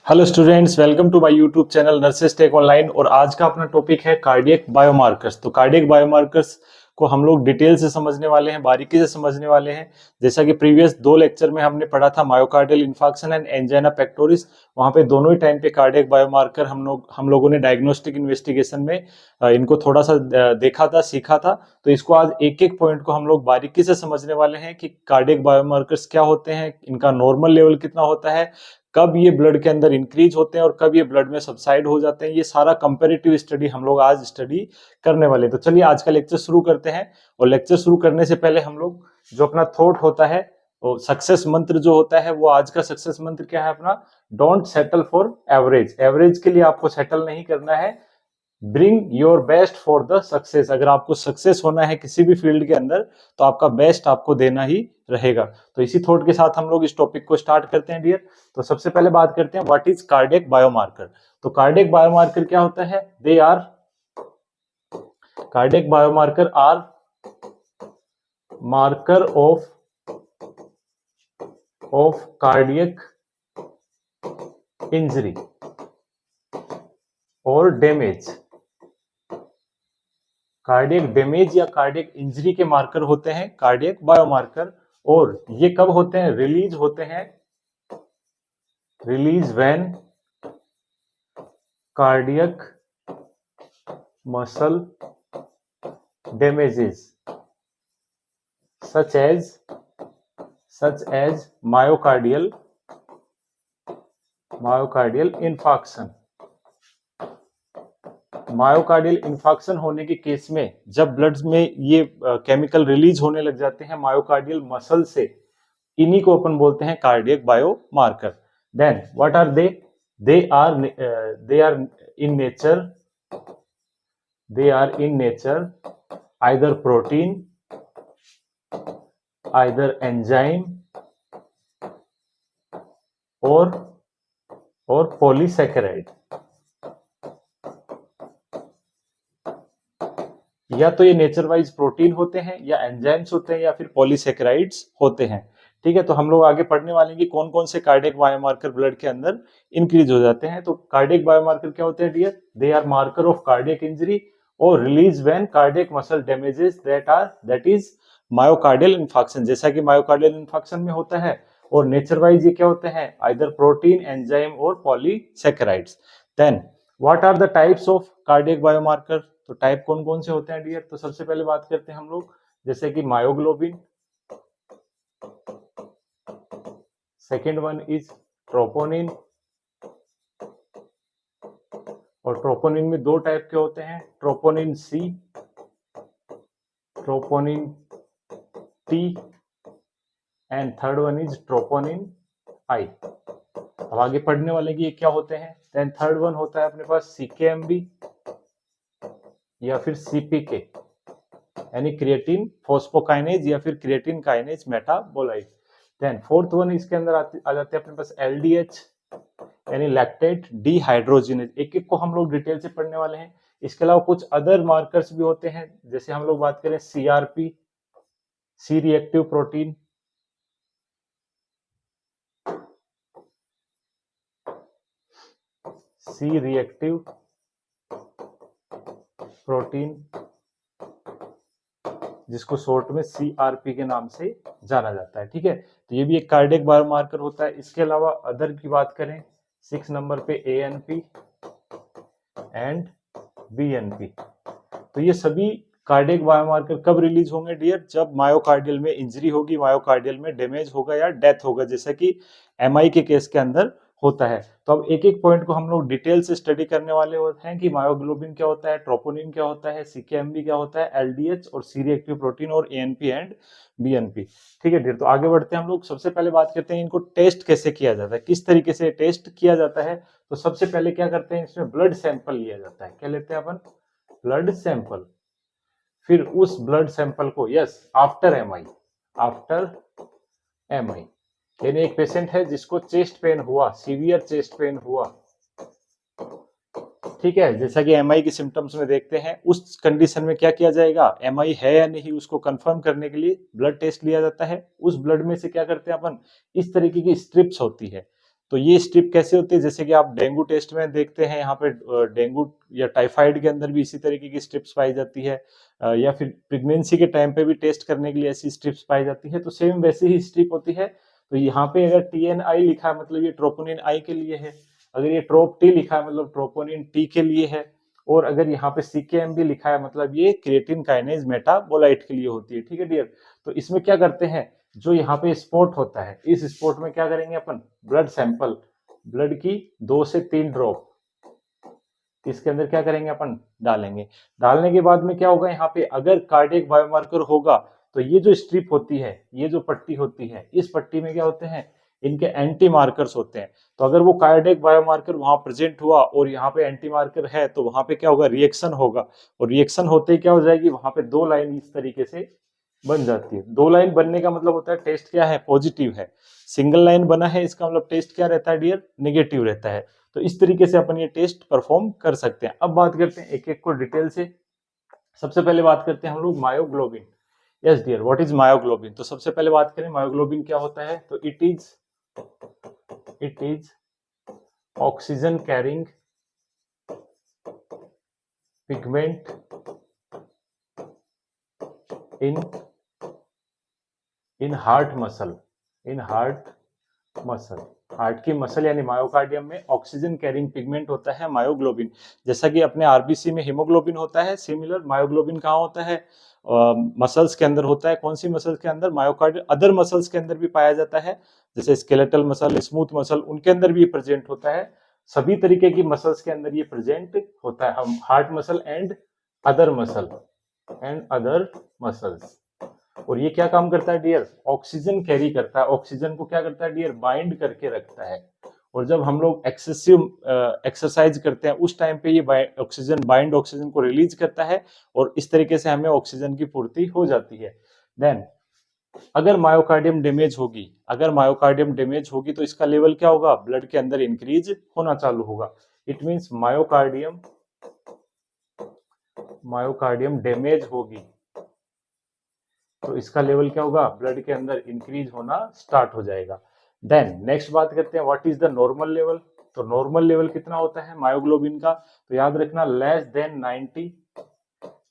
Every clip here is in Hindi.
Hello students, welcome to my YouTube channel nurses tech online. और आज का अपना टॉपिक है कार्डियक बायोमार्कर्स। तो कार्डियक बायोमार्कर्स को हम लोग डिटेल से समझने वाले हैं, बारीकी से समझने वाले हैं। जैसा कि प्रीवियस 2 लेक्चर में हमने पढ़ा था myocardial infarction and angina pectoris, वहां पे दोनों ही टाइम पे कार्डियक बायोमार्कर हम लोगों ने डायग्नोस्टिक इन्वेस्टिगेशन में इनको थोड़ा सा देखा था, सीखा था। तो इसको आज एक एक पॉइंट को हम लोग बारीकी से समझने वाले हैं कि कार्डियक बायोमार्कर्स क्या होते हैं, इनका नॉर्मल लेवल कितना होता है, कब ये ब्लड के अंदर इंक्रीज होते हैं और कब ये ब्लड में सबसाइड हो जाते हैं। ये सारा कंपैरेटिव स्टडी हम लोग आज स्टडी करने वाले हैं। तो चलिए आज का लेक्चर शुरू करते हैं। और लेक्चर शुरू करने से पहले हम लोग जो अपना थॉट होता है, वो सक्सेस मंत्र जो होता है, वो आज का सक्सेस मंत्र क्या है अपना, don't settle for average. Average के लिए आपको सेटल नहीं करना है, bring your best for the success. अगर आपको सक्सेस होना है किसी भी फील्ड के अंदर तो आपका बेस्ट आपको देना ही रहेगा। तो इसी थॉट के साथ हम लोग इस टॉपिक को स्टार्ट करते हैं डियर। तो सबसे पहले बात करते हैं व्हाट इज कार्डियक बायोमार्कर। तो कार्डियक बायोमार्कर क्या होता है, they are cardiac biomarker are marker of cardiac injury और डैमेज। कार्डियक डैमेज या कार्डियक इंजरी के मार्कर होते हैं कार्डियक बायोमार्कर। और ये कब होते हैं, रिलीज होते हैं, release when cardiac muscle damages such as myocardial infarction। Myocardial infarction होने के केस में जब ब्लड में ये केमिकल रिलीज होने लग जाते हैं मायोकार्डियल मसल से, इन्हीं को अपन बोलते हैं cardiac biomarker. Then what are they, they are in nature either protein, either enzyme और पॉलीसैकेराइड। या तो ये नेचर वाइज प्रोटीन होते हैं या एंजाइम्स होते हैं या फिर पॉलीसैकेराइड्स होते हैं। ठीक है, तो हम लोग आगे पढ़ने वाले हैं कि कौन कौन से कार्डियक बायोमार्कर ब्लड के अंदर इंक्रीज हो जाते हैं। तो कार्डियक बायोमार्कर क्या होते हैं dear, they are marker of cardiac injury और release when cardiac muscle damages that is myocardial infarction, जैसा कि मायोकार्डियल इन्फाक्शन में होता है। और नेचर वाइज ये क्या होते हैं, आइदर प्रोटीन, एंजाइम और polysaccharides. Then what are the types of cardiac biomarker. तो टाइप कौन कौन से होते हैं डियर, तो सबसे पहले बात करते हैं हम लोग जैसे कि myoglobin, second one is troponin. और ट्रोपोनिन में 2 टाइप के होते हैं, troponin C, troponin T and third one is troponin I. अब आगे पढ़ने वाले कि ये क्या होते हैं। देन थर्ड वन होता है अपने पास सीकेएमबी या फिर सीपीके यानी क्रिएटिन फोस्फोकाइनेज या फिर creatine kinase metabolite. Then fourth one इसके अंदर आ जाते हैं अपने पास एलडीएच यानी लैक्टेट डिहाइड्रोजिनेज। एक एक को हम लोग डिटेल से पढ़ने वाले हैं। इसके अलावा कुछ अदर मार्कर्स भी होते हैं, जैसे हम लोग बात करें CRP, C reactive protein, C reactive protein जिसको शॉर्ट में सीआरपी के नाम से जाना जाता है। ठीक है, तो ये भी एक कार्डियक बायोमार्कर होता है। इसके अलावा अदर की बात करें 6 नंबर पे एएनपी एंड बीएनपी। तो ये सभी कार्डियक बायोमार्कर कब रिलीज होंगे डियर, जब मायोकार्डियल में इंजरी होगी, मायोकार्डियल में डैमेज होगा या डेथ होगा, जैसा कि एमआई के केस के अंदर होता है। तो अब एक एक पॉइंट को हम लोग डिटेल से स्टडी करने वाले होते हैं कि मायोग्लोबिन क्या होता है, ट्रोपोनिन क्या होता है, सीकेएमबी क्या होता है, एलडीएच और सी रिएक्टिव प्रोटीन और एएनपी एंड बीएनपी। ठीक है डियर, तो आगे बढ़ते हैं हम लोग। सबसे पहले बात करते हैं इनको टेस्ट कैसे किया जाता है, किस तरीके से टेस्ट किया जाता है। तो सबसे पहले क्या करते हैं, इसमें ब्लड सैंपल लिया जाता है। क्या लेते हैं अपन, ब्लड सैंपल। फिर उस ब्लड सैंपल को आफ्टर एमआई यानी एक पेशेंट है जिसको चेस्ट पेन हुआ, सीवियर चेस्ट पेन हुआ, ठीक है, जैसा कि एमआई की सिम्टम्स में देखते हैं, उस कंडीशन में क्या किया जाएगा, एमआई है या नहीं उसको कंफर्म करने के लिए ब्लड टेस्ट लिया जाता है। उस ब्लड में से क्या करते हैं अपन, इस तरीके की स्ट्रिप्स होती है, तो ये स्ट्रिप कैसे होती है, जैसे कि आप डेंगू टेस्ट में देखते हैं, यहाँ पे डेंगू या टाइफाइड के अंदर भी इसी तरीके की स्ट्रिप्स पाई जाती है, या फिर प्रेगनेंसी के टाइम पे भी टेस्ट करने के लिए ऐसी स्ट्रिप्स पाई जाती है। तो सेम वैसे ही स्ट्रिप होती है। तो यहाँ पे अगर TNI लिखा है मतलब ये ट्रोपोनिन आई के लिए है, अगर ये ट्रोप टी लिखा है मतलब ट्रोपोनिन टी के लिए है, और अगर यहाँ पे CKMB लिखा है मतलब ये क्रिएटिन काइनेज मेटाबोलाइट के लिए होती है। ठीक है डियर। तो इसमें क्या करते हैं, जो यहाँ पे स्पॉट होता है, इस स्पॉट में क्या करेंगे अपन, ब्लड सैंपल, ब्लड की 2 से 3 ड्रॉप इसके अंदर क्या करेंगे अपन, डालेंगे। डालने के बाद में क्या होगा, यहाँ पे अगर कार्डियक बायोमार्कर होगा तो ये जो स्ट्रिप होती है, ये जो पट्टी होती है, इस पट्टी में क्या होते हैं, इनके एंटी मार्कर्स होते हैं। तो अगर वो कार्डियक बायोमार्कर वहां प्रेजेंट हुआ और यहाँ पे एंटी मार्कर है, तो वहां पे क्या होगा, रिएक्शन होगा, और रिएक्शन होते ही क्या हो जाएगी, वहां पे 2 लाइन इस तरीके से बन जाती है। 2 लाइन बनने का मतलब होता है टेस्ट क्या है, पॉजिटिव है। सिंगल लाइन बना है, इसका मतलब टेस्ट क्या रहता है डियर, नेगेटिव रहता है। तो इस तरीके से अपन ये टेस्ट परफॉर्म कर सकते हैं। अब बात करते हैं एक एक को डिटेल से। सबसे पहले बात करते हैं हम लोग myoglobin. Yes dear, what is myoglobin. तो सबसे पहले बात करें मायोग्लोबिन क्या होता है, तो it is oxygen carrying pigment in heart muscle, heart की मसल यानी मायोकार्डियम में ऑक्सीजन कैरिंग पिगमेंट होता है मायोग्लोबिन। जैसा कि अपने आरबीसी में हीमोग्लोबिन होता है, सिमिलर मायोग्लोबिन कहाँ होता है, मसल्स के अंदर होता है। कौन सी मसल्स के अंदर, मायोकार्डियल अदर मसल्स के अंदर भी पाया जाता है, जैसे स्केलेटल मसल, स्मूथ मसल, उनके अंदर भी प्रेजेंट होता है। सभी तरीके की मसल्स के अंदर ये प्रेजेंट होता है, heart muscle and other muscles. और ये क्या काम करता है डियर, ऑक्सीजन कैरी करता है। ऑक्सीजन को क्या करता है डियर, बाइंड करके रखता है। और जब हम लोग एक्सेसिव एक्सरसाइज करते हैं उस टाइम पे ये ऑक्सीजन बाइंड ऑक्सीजन को रिलीज करता है, और इस तरीके से हमें ऑक्सीजन की पूर्ति हो जाती है। देन अगर मायोकार्डियम डैमेज होगी तो इसका लेवल क्या होगा, ब्लड के अंदर इंक्रीज होना चालू होगा। इट मींस मायोकार्डियम डैमेज होगी तो इसका लेवल क्या होगा, ब्लड के अंदर इंक्रीज होना स्टार्ट हो जाएगा। देन नेक्स्ट बात करते हैं what is the normal level. तो नॉर्मल लेवल कितना होता है मायोग्लोबिन का, तो याद रखना लेस देन 90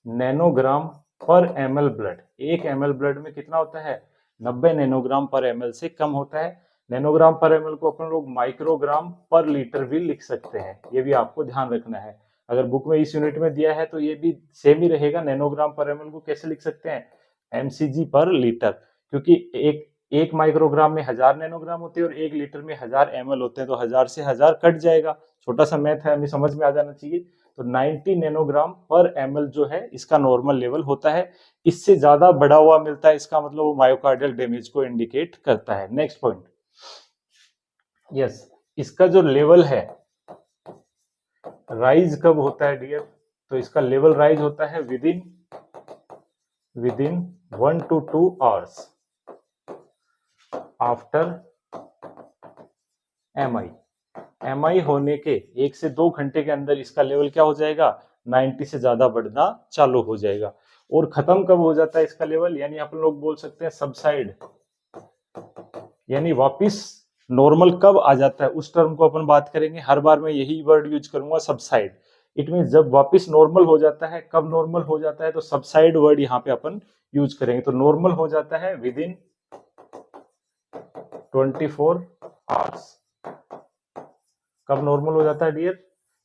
नैनोग्राम पर ml ब्लड। 1 ml ब्लड में कितना होता है, 90 नैनोग्राम पर ml से कम होता है। नैनोग्राम पर ml को अपन लोग माइक्रोग्राम पर लीटर भी लिख सकते हैं, ये भी आपको ध्यान रखना है। अगर बुक में इस यूनिट में दिया है तो ये भी सेम ही रहेगा। नैनोग्राम पर ml को कैसे लिख सकते हैं, mcg पर लीटर, क्योंकि एक माइक्रोग्राम में 1000 नैनोग्राम होते हैं और 1 लीटर में 1000 ml होते हैं, तो 1000 से 1000 कट जाएगा। छोटा सा मैथ है, हमें समझ में आ जाना चाहिए। तो 90 नैनोग्राम पर ml जो है इसका नॉर्मल लेवल होता है। इससे ज्यादा बढ़ा हुआ मिलता है, इसका मतलब वो मायोकार्डियल डैमेज को इंडिकेट करता है। नेक्स्ट पॉइंट, यस, इसका जो लेवल है राइज कब होता है डियर, तो इसका लेवल राइज होता है within 1 to 2 hours after MI होने के 1 से 2 घंटे के अंदर इसका लेवल क्या हो जाएगा, 90 से ज्यादा बढ़ना चालू हो जाएगा। और खत्म कब हो जाता है इसका लेवल, यानी अपन लोग बोल सकते हैं सबसाइड, यानी वापिस नॉर्मल कब आ जाता है, उस टर्म को अपन बात करेंगे। हर बार मैं यही वर्ड यूज करूंगा, सबसाइड। इट मीन जब वापिस नॉर्मल हो जाता है, कब नॉर्मल हो जाता है, तो सबसाइड वर्ड यहाँ पे अपन यूज करेंगे। तो नॉर्मल हो जाता है विदिन 24 आवर्स। कब नॉर्मल हो जाता है डियर,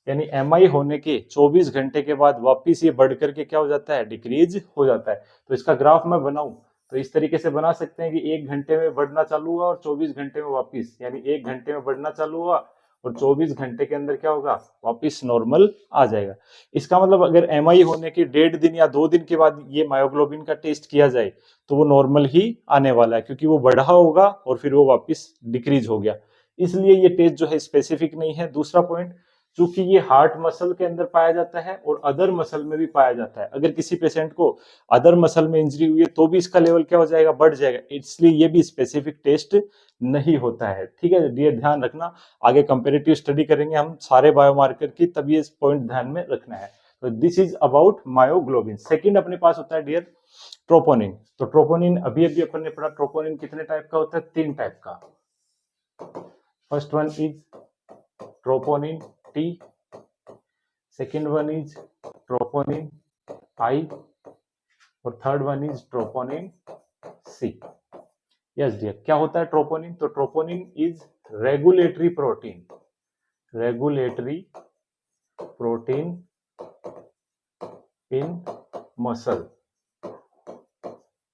यानी MI होने के 24 घंटे के बाद वापिस ये बढ़ करके क्या हो जाता है, डिक्रीज हो जाता है। तो इसका ग्राफ मैं बनाऊं तो इस तरीके से बना सकते हैं कि 1 घंटे में बढ़ना चालू हुआ और 24 घंटे में वापिस, यानी 1 घंटे में बढ़ना चालू हुआ और 24 घंटे के अंदर क्या होगा, वापिस नॉर्मल आ जाएगा। इसका मतलब अगर MI होने के 1.5 दिन या 2 दिन के बाद ये मायोग्लोबिन का टेस्ट किया जाए तो वो नॉर्मल ही आने वाला है, क्योंकि वो बढ़ा होगा और फिर वो वापिस डिक्रीज हो गया। इसलिए ये टेस्ट जो है स्पेसिफिक नहीं है। दूसरा पॉइंट, चूंकि ये हार्ट मसल के अंदर पाया जाता है और अदर मसल में भी पाया जाता है, अगर किसी पेशेंट को अदर मसल में इंजरी हुई है तो भी इसका लेवल क्या हो जाएगा, बढ़ जाएगा। इसलिए ये भी स्पेसिफिक टेस्ट नहीं होता है। ठीक है, ये ध्यान रखना। आगे कंपेरेटिव स्टडी करेंगे हम सारे बायोमार्कर की, तब ये पॉइंट ध्यान में रखना है। तो this is about myoglobin. Second अपने पास होता है डियर ट्रोपोनिन। तो ट्रोपोनिन अभी अपन ने पढ़ा, ट्रोपोनिन कितने टाइप का होता है, 3 टाइप का। First one is troponin T, second one is troponin I, और third one is troponin C. Yes dear, क्या होता है ट्रोपोनिन? तो troponin is regulatory protein, regulatory protein in muscle.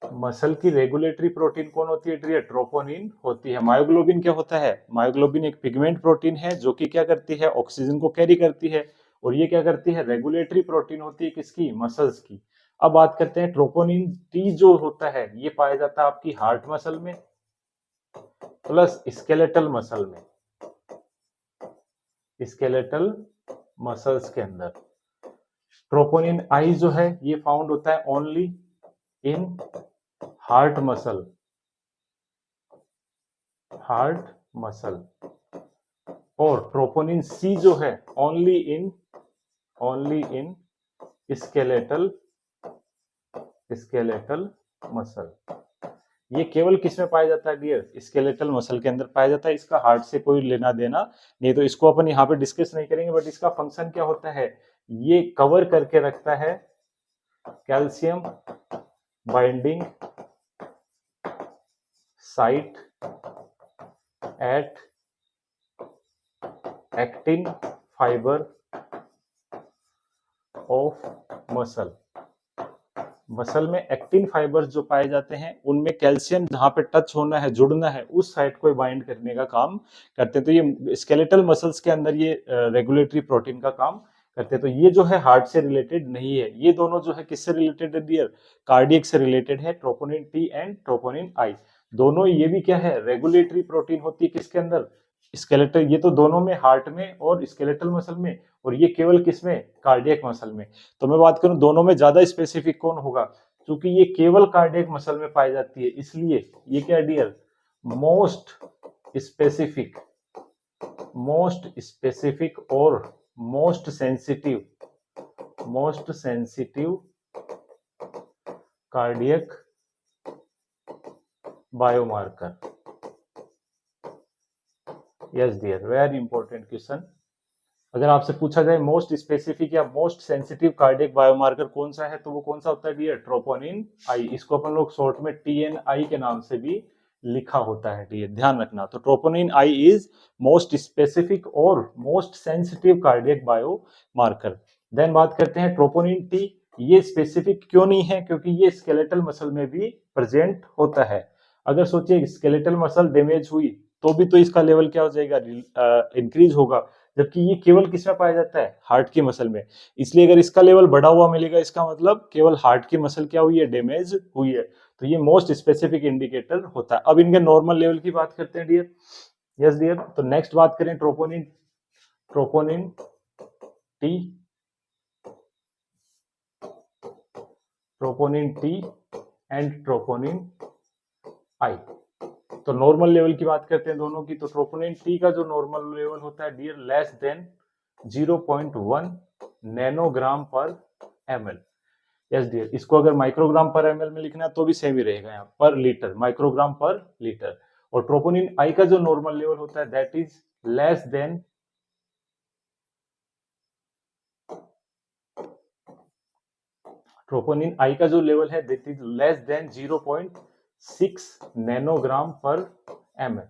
Muscle की रेगुलेटरी प्रोटीन कौन होती है डियर? ट्रोपोनिन होती है। मायोग्लोबिन क्या होता है? मायोग्लोबिन एक पिगमेंट प्रोटीन है जो कि क्या करती है? ऑक्सीजन को कैरी करती है, और ये क्या करती है? रेगुलेटरी प्रोटीन होती है किसकी? मसल्स की। अब बात करते हैं ट्रोपोनिन टी जो होता है, ये पाया जाता है आपकी हार्ट मसल में प्लस स्केलेटल मसल में, स्केलेटल मसल्स के अंदर। ट्रोपोनिन आई जो है ये फाउंड होता है only in heart muscle, heart muscle. और ट्रोपोनिन सी जो है ओनली इन स्केलेटल मसल। ये केवल किस में पाया जाता है डियर? स्केलेटल मसल के अंदर पाया जाता है। इसका हार्ट से कोई लेना देना नहीं, तो इसको अपन यहाँ पे डिस्कस नहीं करेंगे, बट इसका फंक्शन क्या होता है? ये कवर करके रखता है calcium binding site at actin fibre of muscle. Muscle में एक्टिन फाइबर्स जो पाए जाते हैं उनमें कैल्शियम जहां पे टच होना है, जुड़ना है, उस साइट को बाइंड करने का काम करते हैं। तो ये स्केलेटल मसल्स के अंदर ये रेगुलेटरी प्रोटीन का काम करते हैं। तो ये जो है हार्ट से रिलेटेड नहीं है, ये दोनों जो है किससे रिलेटेड है डियर? कार्डियक से रिलेटेड है, ट्रोपोनिन टी एंड ट्रोपोनिन आई। दोनों ये भी क्या है? रेगुलेटरी प्रोटीन होती है किसके अंदर? स्केलेटल। ये तो दोनों में, हार्ट में और स्केलेटल मसल में, और ये केवल किसमें? कार्डियक मसल में। तो मैं बात करूं दोनों में ज्यादा स्पेसिफिक कौन होगा? क्योंकि ये केवल कार्डियक मसल में पाई जाती है, इसलिए ये क्या डियर? मोस्ट स्पेसिफिक और most sensitive cardiac biomarker. Yes dear, very important question. अगर आपसे पूछा जाए मोस्ट स्पेसिफिक या मोस्ट सेंसिटिव कार्डियक बायोमार्कर कौन सा है, तो वो कौन सा होता है डियर? ट्रोपोनिन आई। इसको अपन लोग शॉर्ट में TNI के नाम से भी लिखा होता है डियर, ध्यान रखना। तो troponin I is most specific और most sensitive cardiac biomarker. Then बात करते हैं ट्रोपोनिन टी। ये स्पेसिफिक क्यों नहीं है? क्योंकि ये स्केलेटल मसल में भी प्रेजेंट होता है। अगर सोचिए स्केलेटल मसल डैमेज हुई तो भी तो इसका लेवल क्या हो जाएगा? इंक्रीज होगा, जबकि ये केवल किस में पाया जाता है? हार्ट की मसल में। इसलिए अगर इसका लेवल बढ़ा हुआ मिलेगा, इसका मतलब केवल हार्ट की मसल क्या हुई है? डैमेज हुई है। तो ये मोस्ट स्पेसिफिक इंडिकेटर होता है। अब इनके नॉर्मल लेवल की बात करते हैं डियर। यस डियर, तो नेक्स्ट बात करें ट्रोपोनिन टी एंड ट्रोपोनिन आई। तो नॉर्मल लेवल की बात करते हैं दोनों की। तो ट्रोपोनिन टी का जो नॉर्मल लेवल होता है डियर, लेस देन 0.1 नैनोग्राम पर ml। यस डियर, इसको अगर माइक्रोग्राम पर ml में लिखना है तो भी सेम ही रहेगा, यहाँ पर लीटर, माइक्रोग्राम पर लीटर। और ट्रोपोनिन आई का जो नॉर्मल लेवल होता है that is less than troponin आई का जो लेवल है that is less than 0.6 nanogram पर ml।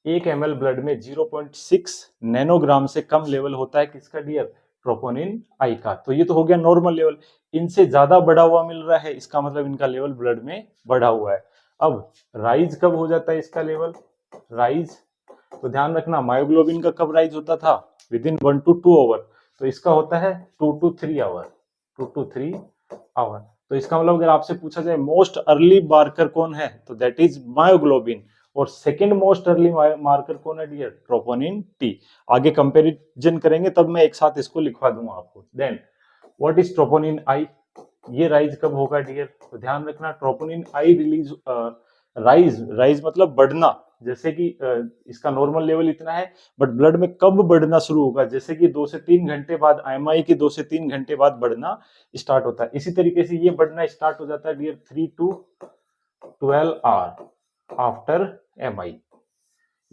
1 ml ब्लड में 0.6 नैनोग्राम से कम लेवल होता है किसका डियर? ट्रोपोनिन आई का। तो ये तो हो गया नॉर्मल लेवल। इनसे ज्यादा बढ़ा हुआ मिल रहा है, इसका मतलब इनका लेवल ब्लड में बढ़ा हुआ है। अब राइज कब हो जाता है इसका लेवल? राइज, तो ध्यान रखना मायोग्लोबिन का कब राइज होता था? Within 1 to 2 hour. तो इसका होता है 2 to 3 आवर, 2 to 3 आवर। तो इसका मतलब अगर आपसे पूछा जाए मोस्ट अर्ली मार्कर कौन है, तो दैट इज मायोग्लोबिन। और सेकंड मोस्ट अर्ली मार्कर कौन है डियर? Troponin T. आगे कंपैरिजन करेंगे तब मैं एक साथ इसको लिखवा दूंगा आपको। Then what is troponin I? ये राइज कब होगा डियर? तो ध्यान रखना ट्रोपोनिन आई रिलीज राइज मतलब बढ़ना। जैसे कि इसका नॉर्मल लेवल इतना है, बट ब्लड में कब बढ़ना शुरू होगा? जैसे कि 2 से 3 घंटे बाद, IMI के 2 से 3 घंटे बाद बढ़ना स्टार्ट होता है। इसी तरीके से ये बढ़ना स्टार्ट हो जाता है dear 3 to 12 hour after MI।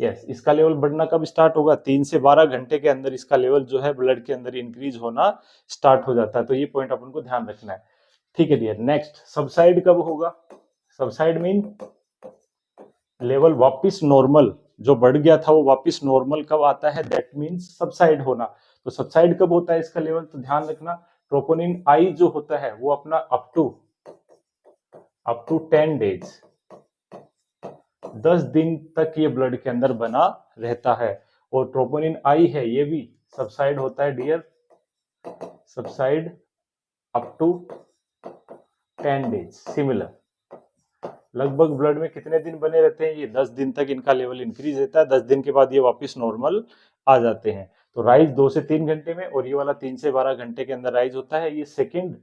Yes, इसका लेवल बढ़ना कब स्टार्ट होगा? 3 से 12 घंटे के अंदर इसका लेवल जो है ब्लड के अंदर इंक्रीज होना स्टार्ट हो जाता है। तो ये पॉइंट अपन को ध्यान रखना है। ठीक है डियर। नेक्स्ट, सबसाइड कब होगा? सबसाइड मीन लेवल वापस नॉर्मल, जो बढ़ गया था वो वापस नॉर्मल कब आता है? दैट मीन्स सबसाइड होना। तो सबसाइड कब होता है इसका लेवल? तो ध्यान रखना, ट्रोपोनिन आई जो होता है वो अपना अप टू 10 डेज, 10 दिन तक ये ब्लड के अंदर बना रहता है। और ट्रोपोनिन आई है ये भी सबसाइड होता है dear, subside up to 10 days. Similar, लगभग ब्लड में कितने दिन बने रहते हैं? ये 10 दिन तक इनका लेवल इंक्रीज रहता है। 10 दिन के बाद ये वापस नॉर्मल आ जाते हैं। तो राइज 2 से 3 घंटे में, और ये वाला 3 से 12 घंटे के अंदर राइज होता है। ये सेकंड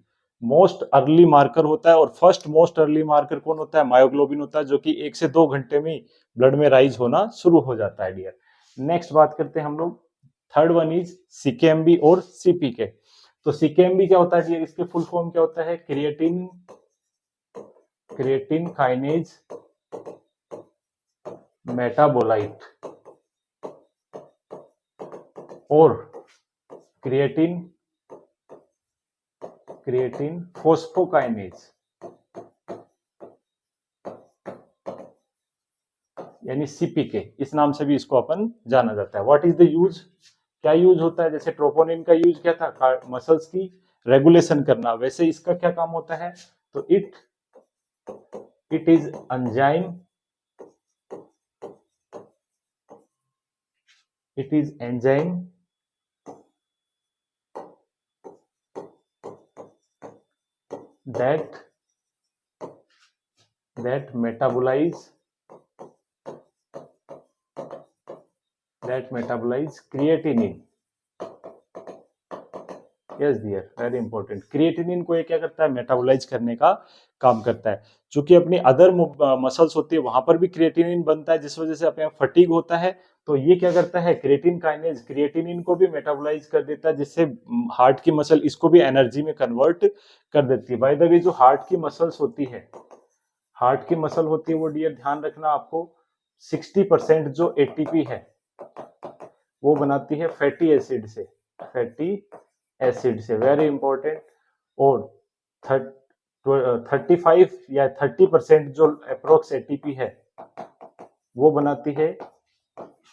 मोस्ट अर्ली मार्कर होता है। और फर्स्ट मोस्ट अर्ली मार्कर कौन होता है? मायोग्लोबिन होता है, जो कि 1 से 2 घंटे में ब्लड में राइज होना शुरू हो जाता है डियर। नेक्स्ट बात करते हैं हम लोग, थर्ड वन इज सीकेएमबी और सीपीके। तो सीकेएमबी क्या होता है डियर? इसके फुल फॉर्म क्या होता है? क्रिएटिन काइनेज मेटाबोलाइट, और क्रिएटिन फोस्फोकाइनेज, यानी सीपीके, इस नाम से भी इसको अपन जाना जाता है। What is the use? क्या यूज होता है? जैसे ट्रोपोनिन का यूज क्या था? मसल्स की रेगुलेशन करना। वैसे इसका क्या काम होता है? तो it is enzyme, that metabolize creatinine. Yes dear, very important. Creatinine को ये क्या करता है? मेटाबोलाइज करने का काम करता है। चूंकि अपनी अदर मसल्स होती है वहां पर भी क्रिएटिनिन बनता है, जिस वजह से अपने फटीग होता है। तो ये क्या करता है? क्रिएटिन काइनेज क्रिएटिनिन को भी मेटाबोलाइज कर देता है, जिससे हार्ट की मसल इसको भी एनर्जी में कन्वर्ट कर देती है। बाय द वे, जो हार्ट की मसल होती है वो डियर ध्यान रखना आपको, 60% जो एटीपी है वो बनाती है फैटी एसिड से, वेरी इंपॉर्टेंट। और 35 या 30% जो अप्रोक्स एटीपी है वो बनाती है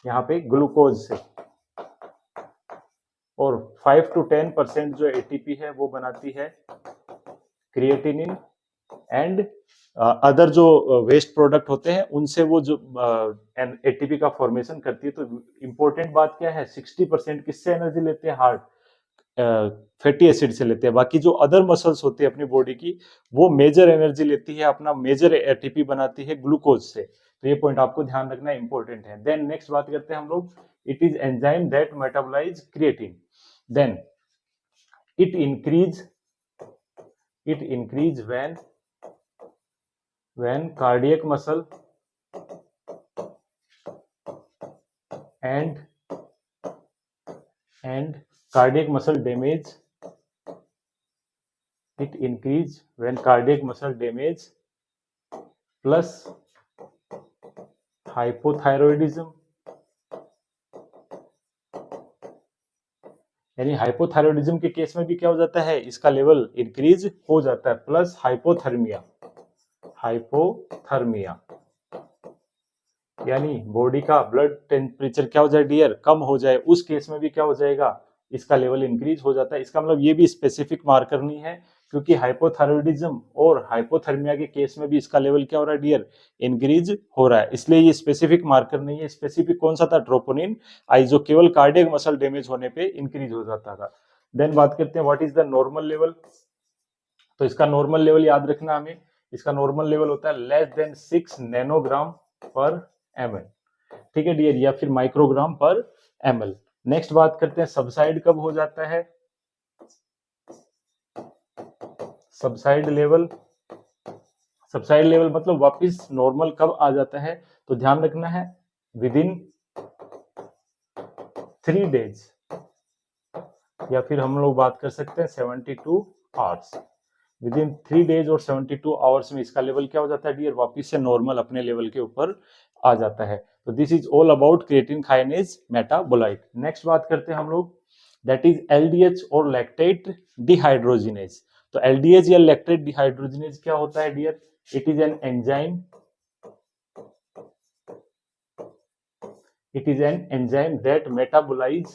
यहाँ पे ग्लूकोज से, और 5 to 10% जो एटीपी है वो बनाती है क्रिएटिनिन एंड अदर जो वेस्ट प्रोडक्ट होते हैं उनसे वो जो एटीपी का फॉर्मेशन करती है। तो इंपॉर्टेंट बात क्या है? 60% किससे एनर्जी लेते हैं? हार्ट फैटी एसिड से लेते हैं। बाकी जो अदर मसल्स होती है अपनी बॉडी की, वो मेजर एनर्जी लेती है, अपना मेजर एटीपी बनाती है ग्लूकोज से। तो ये पॉइंट आपको ध्यान रखना इंपॉर्टेंट है। देन नेक्स्ट बात करते हैं हम लोग, it is enzyme that metabolise creatine. Then it increase when cardiac muscle and cardiac muscle damage. It increase when cardiac muscle damage plus hypothyroidism, यानी हाइपोथायरॉयडिज्म के केस में भी क्या हो जाता है? इसका लेवल इंक्रीज हो जाता है, प्लस हाइपोथर्मिया, यानी बॉडी का ब्लड टेम्परेचर क्या हो जाए डियर? कम हो जाए। उस केस में भी क्या हो जाएगा? इसका लेवल इंक्रीज हो जाता है। इसका मतलब ये भी स्पेसिफिक मार्कर नहीं है, क्योंकि हाइपोथायरॉयडिज्म और हाइपोथर्मिया के केस में भी इसका लेवल क्या हो रहा है डियर? इंक्रीज हो रहा है। इसलिए ये स्पेसिफिक मार्कर नहीं है। स्पेसिफिक कौन सा था? ट्रोपोनिन आई, जो केवल कार्डियक मसल डैमेज होने पे इंक्रीज हो जाता था। देन बात करते हैं what is the normal level. तो इसका नॉर्मल लेवल याद रखना हमें, इसका नॉर्मल लेवल होता है लेस देन 6 नैनोग्राम पर ml, ठीक है डियर, या फिर माइक्रोग्राम पर ml। नेक्स्ट बात करते हैं सबसाइड कब हो जाता है? सबसाइड लेवल मतलब वापस नॉर्मल कब आ जाता है? तो ध्यान रखना है, विदिन 3 डेज, या फिर हम लोग बात कर सकते हैं 72 आवर्स। विद इन 3 डेज और 72 आवर्स में इसका लेवल क्या हो जाता है डियर, वापिस से नॉर्मल अपने लेवल के ऊपर आ जाता है। तो this is all about creatine kinase metabolite. Next बात करते हैं हम लोग, दैट इज एलडीएच और लैक्टेट डिहाइड्रोजिनेज। तो एलडीएच या लैक्टेट डिहाइड्रोजिनेज क्या होता है dear, it is an enzyme, it is an enzyme that metabolize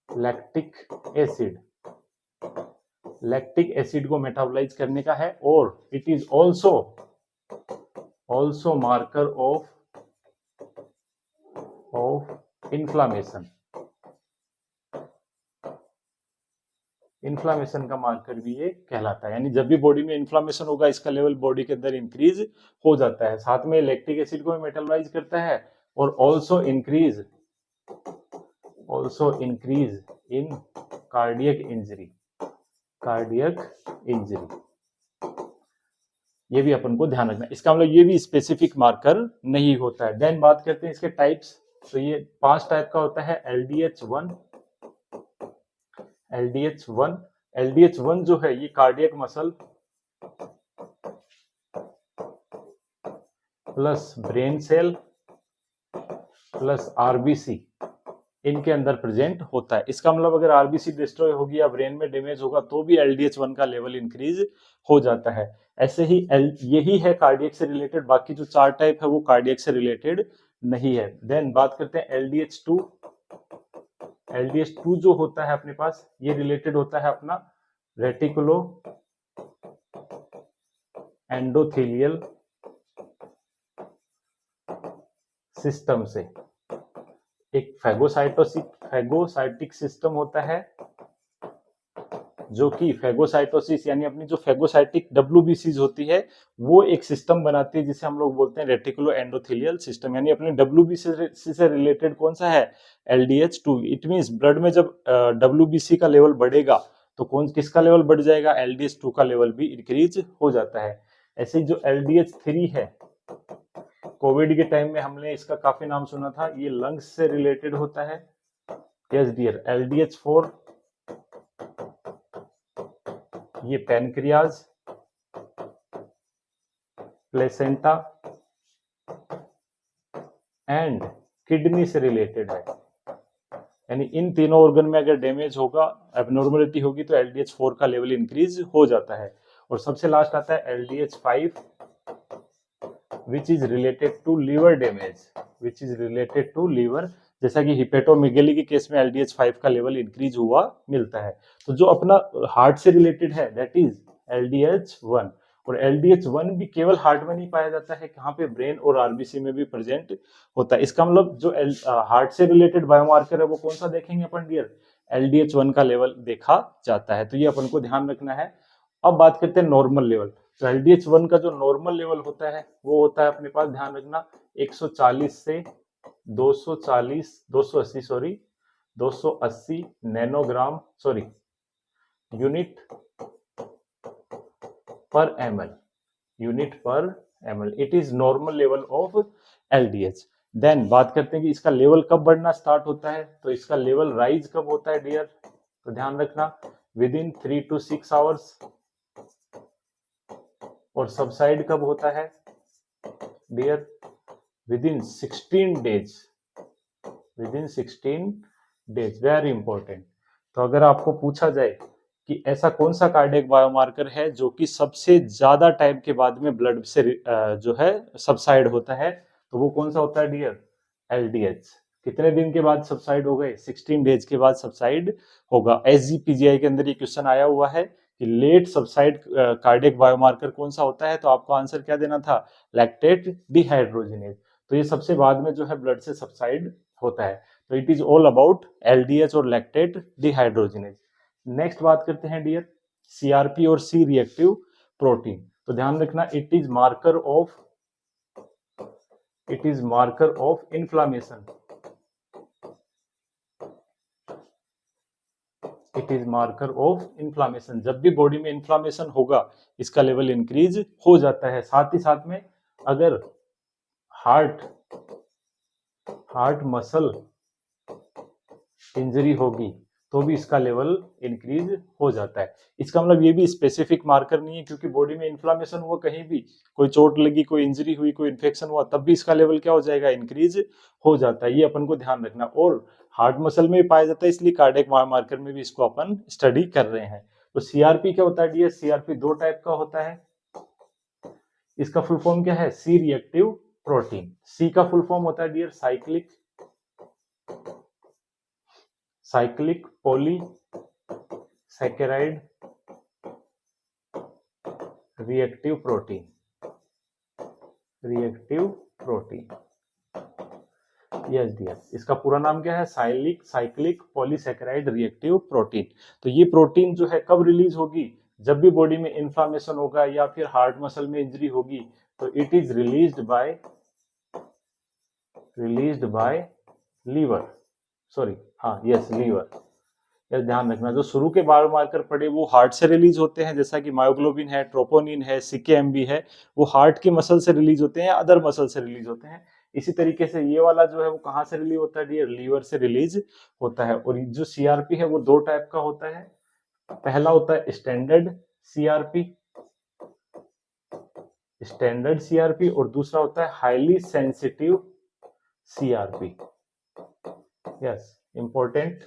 lactic acid, lactic acid को मेटाबोलाइज करने का है, और it is also marker of inflammation, inflammation का मार्कर भी ये कहलाता है। यानी जब भी बॉडी में इन्फ्लामेशन होगा इसका लेवल बॉडी के अंदर इंक्रीज हो जाता है। साथ में लैक्टिक एसिड को मेटाबोलाइज करता है और also increase in cardiac injury, ये भी अपन को ध्यान रखना है। इसका मतलब ये भी स्पेसिफिक मार्कर नहीं होता है। देन बात करते हैं इसके टाइप्स। तो ये 5 टाइप का होता है। LDH1 जो है ये cardiac muscle plus brain cell plus RBC इनके अंदर प्रेजेंट होता है। इसका मतलब अगर आरबीसी डिस्ट्रॉय होगी या ब्रेन में डैमेज होगा तो भी LDH1 का लेवल इंक्रीज हो जाता है। ऐसे ही यही है कार्डियक से रिलेटेड, बाकी जो 4 टाइप है वो कार्डियक से रिलेटेड नहीं है। देन बात करते हैं LDH2 जो होता है अपने पास, ये रिलेटेड होता है अपना रेटिकुलो एंडोथेलियल सिस्टम से। एक फैगोसाइटिक सिस्टम होता है जो कि फैगोसाइटोसिस यानी अपनी जो फैगोसाइटिक WBCs होती है वो एक सिस्टम बनाती है जिसे हम लोग बोलते हैं रेटिकुलो एंडोथेलियल सिस्टम। यानी अपने WBC से रिलेटेड कौन सा है, LDH2। इट मींस ब्लड में जब WBC का लेवल बढ़ेगा तो किसका लेवल बढ़ जाएगा, LDH2 का लेवल भी इंक्रीज हो जाता है। ऐसे ही जो LDH3 है, कोविड के टाइम में हमने इसका काफी नाम सुना था, ये लंग्स से रिलेटेड होता है। Yes dear. LDH4 ये पैनक्रियाज, प्लेसेंटा एंड किडनी से रिलेटेड है। यानी इन तीनों ऑर्गन में अगर डैमेज होगा, एबनॉर्मलिटी होगी तो LDH4 का लेवल इंक्रीज हो जाता है। और सबसे लास्ट आता है LDH5 which is related to liver damage, जैसा कि हिपेटोमेगेली के केस में LDH5 का लेवल इंक्रीज हुआ मिलता है। तो जो अपना हार्ट से रिलेटेड है दैट इज LDH1। और LDH1 भी केवल हार्ट में नहीं पाया जाता है, कहाँ पे, ब्रेन और आरबीसी में भी प्रेजेंट होता है। इसका मतलब जो हार्ट से रिलेटेड बायोमार्कर है वो कौन सा देखेंगे अपन डियर, LDH1 का लेवल देखा जाता है। तो ये अपन को ध्यान रखना है। अब बात करते हैं नॉर्मल लेवल। तो LDH1 का जो नॉर्मल लेवल होता है वो होता है अपने पास, ध्यान रखना, 140 से 280 नैनोग्राम यूनिट पर ml। It is normal level of LDH। Then बात करते हैं कि इसका लेवल कब बढ़ना स्टार्ट होता है। तो इसका लेवल राइज कब होता है डियर, तो ध्यान रखना, विद इन 3 to 6 आवर्स। और सबसाइड कब होता है dear, within 16 days. Very important. तो अगर आपको पूछा जाए कि ऐसा कौन सा कार्डियक बायोमार्कर है जो कि सबसे ज्यादा टाइम के बाद में ब्लड से जो है सबसाइड होता है, तो वो कौन सा होता है डियर, LDH। कितने दिन के बाद सबसाइड हो गए, 16 डेज के बाद सबसाइड होगा। SGPGI के अंदर ये क्वेश्चन आया हुआ है कि लेट सबसाइड कार्डियक बायोमार्कर कौन सा होता है, तो आपको आंसर क्या देना था, लैक्टेट डिहाइड्रोजिनेज। तो ये सबसे बाद में जो है ब्लड से सबसाइड होता है। तो it is all about LDH और लैक्टेट डिहाइड्रोजिनेज। नेक्स्ट बात करते हैं डियर CRP और C रिएक्टिव प्रोटीन। तो ध्यान रखना, it is marker of inflammation. जब भी बॉडी में इन्फ्लामेशन होगा इसका लेवल इंक्रीज हो जाता है। साथ ही साथ में अगर हार्ट मसल इंजरी होगी तो भी इसका लेवल इंक्रीज हो जाता है। इसका मतलब ये भी स्पेसिफिक मार्कर नहीं है, क्योंकि बॉडी में इन्फ्लामेशन हुआ, कहीं भी कोई चोट लगी, कोई इंजरी हुई, कोई इन्फेक्शन हुआ, तब भी इसका लेवल क्या हो जाएगा, इंक्रीज हो जाता है। ये अपन को ध्यान रखना। और हार्ट मसल में भी पाया जाता है, इसलिए कार्डियक मार्कर में भी इसको अपन स्टडी कर रहे हैं। तो सीआरपी क्या होता है डियर? सीआरपी दो टाइप का होता है। इसका फुल फॉर्म क्या है? सी रिएक्टिव प्रोटीन। सी का फुल फॉर्म होता है dear cyclic polysaccharide reactive protein. Yes dear, इसका पूरा नाम क्या है? Cyclic polysaccharide reactive protein. तो ये प्रोटीन जो है कब रिलीज होगी? जब भी बॉडी में इन्फ्लामेशन होगा या फिर हार्ट मसल में इंजरी होगी, तो it is released by liver. Liver. ध्यान रखना, जो शुरू के बायोमार्कर पड़े वो हार्ट से रिलीज होते हैं, जैसा कि मायोग्लोबिन है, ट्रोपोनिन है, सीकेएमबी है, वो हार्ट के मसल से रिलीज होते हैं या अदर मसल से रिलीज होते हैं। इसी तरीके से ये वाला जो है वो कहाँ से रिलीज होता है डियर? लीवर से रिलीज होता है। और जो सीआरपी है वो दो टाइप का होता है। पहला होता है स्टैंडर्ड सीआरपी और दूसरा होता है highly sensitive CRP. Yes, important.